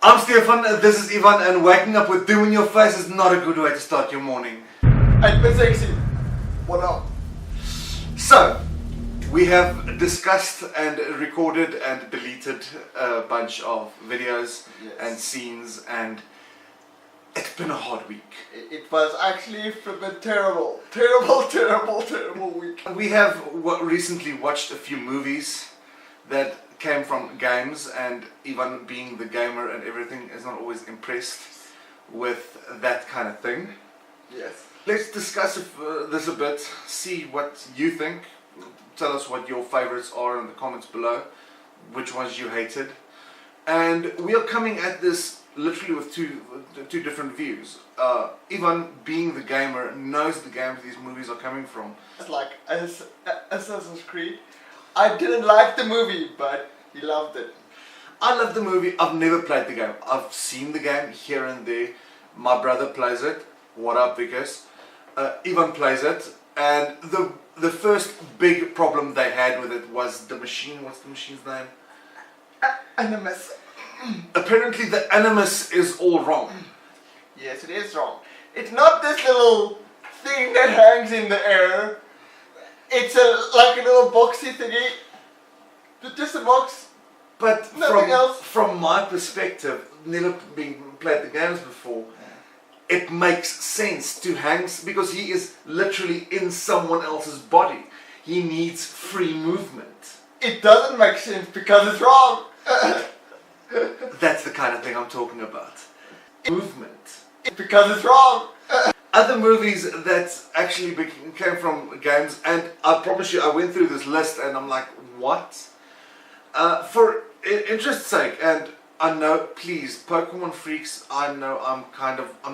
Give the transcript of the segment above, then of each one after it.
I'm Stefan, this is Ivan, and waking up with doom in your face is not a good way to start your morning. Ik ben sexy. What up? So, we have discussed and recorded and deleted a bunch of videos and scenes, and it's been a hard week. It was actually flippin' terrible. Terrible week. We have recently watched a few movies that came from games, and Ivan, being the gamer and everything, is not always impressed with that kind of thing. Yes. Let's discuss this a bit, see what you think, tell us what your favorites are in the comments below, which ones you hated. And we are coming at this literally with two different views. Ivan, being the gamer, knows the games these movies are coming from. It's like Assassin's Creed. I didn't like the movie, but he loved it. I love the movie. I've never played the game. I've seen the game here and there. My brother plays it. What up, Vickers? Ivan plays it. And the first big problem they had with it was the machine. What's the machine's name? Animus. Apparently the Animus is all wrong. Yes, it is wrong. It's not this little thing that hangs in the air. It's like a little boxy thingy. Just a box. But Nothing else. From my perspective, never played the games before, it makes sense to hang, because he is literally in someone else's body. He needs free movement. It doesn't make sense because it's wrong. That's the kind of thing I'm talking about. Movement. Because it's wrong. Other movies that actually came from games, and I promise you, I went through this list and I'm like, what? For interest's sake, and I know, please, Pokemon freaks, I know I'm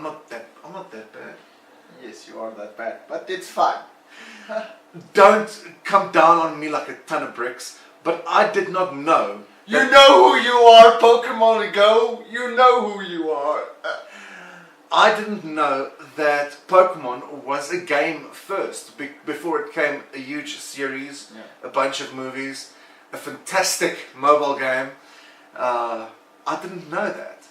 not that bad. Yes, you are that bad, but it's fine. Don't come down on me like a ton of bricks, but I did not know. You know who you are, Pokemon Go. You know who you are. I didn't know that Pokemon was a game first, before it came a huge series, a bunch of movies, a fantastic mobile game. I didn't know that.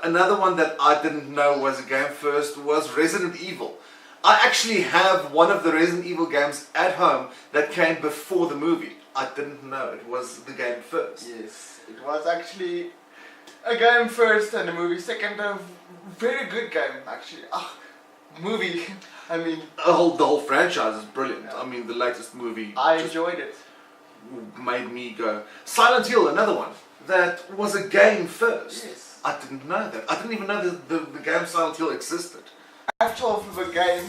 Another one that I didn't know was a game first was Resident Evil. I actually have one of the Resident Evil games at home that came before the movie. I didn't know it was the game first. Yes, it was actually a game first and a movie second. A very good game, actually. Movie. I mean, the whole franchise is brilliant. Yeah. I mean, the latest movie I just enjoyed it. made me go. Silent Hill, another one that was a game first. Yes. I didn't know that. I didn't even know the game Silent Hill existed. Actual of the game,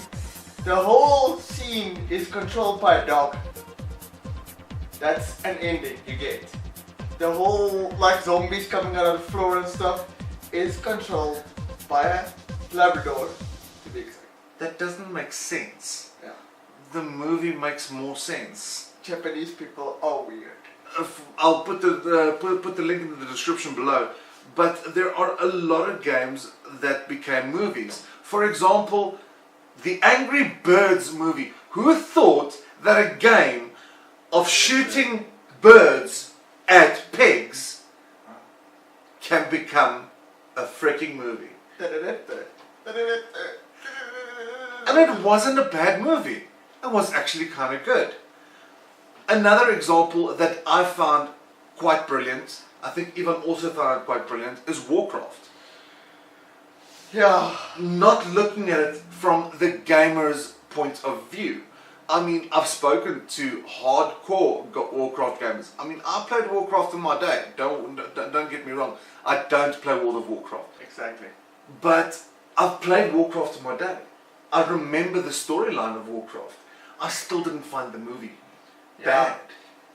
the whole scene is controlled by a dog. That's an ending you get. The whole, like, zombies coming out of the floor and stuff is controlled by a Labrador, to be exact. That doesn't make sense. Yeah. The movie makes more sense. Japanese people are weird. I'll put the link in the description below. But there are a lot of games that became movies. For example, the Angry Birds movie. Who thought that a game of shooting birds at pigs can become a freaking movie? And it wasn't a bad movie. It was actually kind of good. Another example that I found quite brilliant, I think Ivan also found it quite brilliant, is Warcraft. Yeah. Not looking at it from the gamer's point of view. I mean, I've spoken to hardcore Warcraft gamers. I mean, I played Warcraft in my day. Don't get me wrong. I don't play World of Warcraft. Exactly. But I've played Warcraft in my day. I remember the storyline of Warcraft. I still didn't find the movie bad.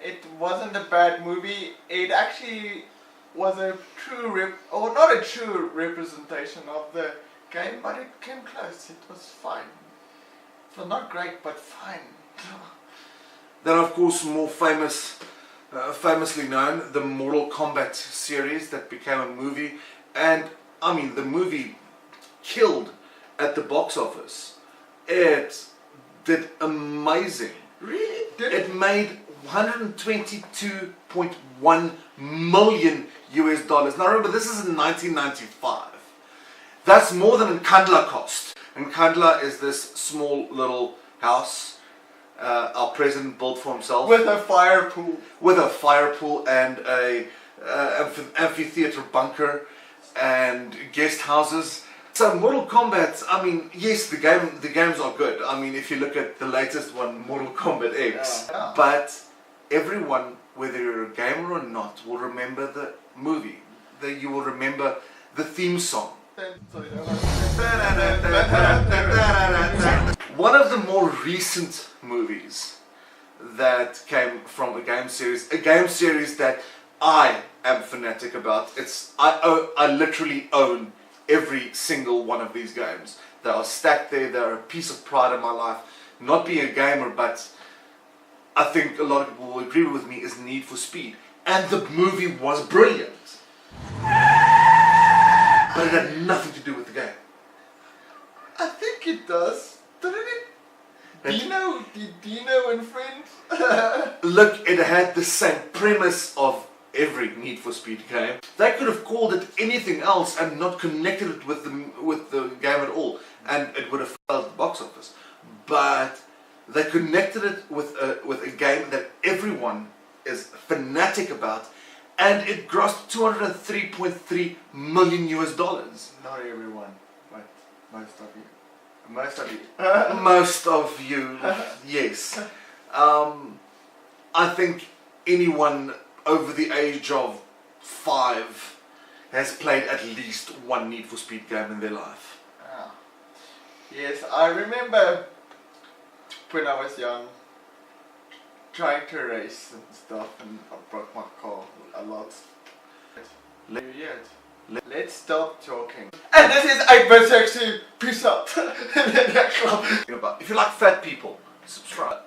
It wasn't a bad movie. It actually was a true not a true representation of the game, but it came close. It was fine. So not great, but fine. Then, of course, more famously known, the Mortal Kombat series that became a movie, and I mean, the movie killed at the box office. It did amazing. Really? It made 122.5 $1.1 million US. Now remember, this is in 1995. That's more than Nkandla cost. Nkandla is this small little house our president built for himself. With a fire pool. With a fire pool and a amphitheater bunker and guest houses. So Mortal Kombat, I mean, yes, the games are good. I mean, if you look at the latest one, Mortal Kombat X, Yeah. but everyone, whether you're a gamer or not, will remember the movie. You will remember the theme song. One of the more recent movies that came from a game series that I am fanatic about. I literally own every single one of these games. They are stacked there. They're a piece of pride in my life. Not being a gamer, but I think a lot of people will agree with me, is Need for Speed. And the movie was brilliant. But it had nothing to do with the game. I think it does. Didn't it? Dino and friends? Look, it had the same premise of every Need for Speed game. They could have called it anything else and not connected it with the game at all, and it would have failed the box office. But they connected it with a game that everyone is fanatic about, and it grossed $203.3 million US. Not everyone, but most of you. Most of you. Most of you, yes. I think anyone over the age of 5 has played at least one Need for Speed game in their life. Ah. Yes, I remember when I was young trying to race and stuff, and I broke my car a lot. Let's stop talking. And this is 8-bit sexy. Peace out. If you like fat people, subscribe.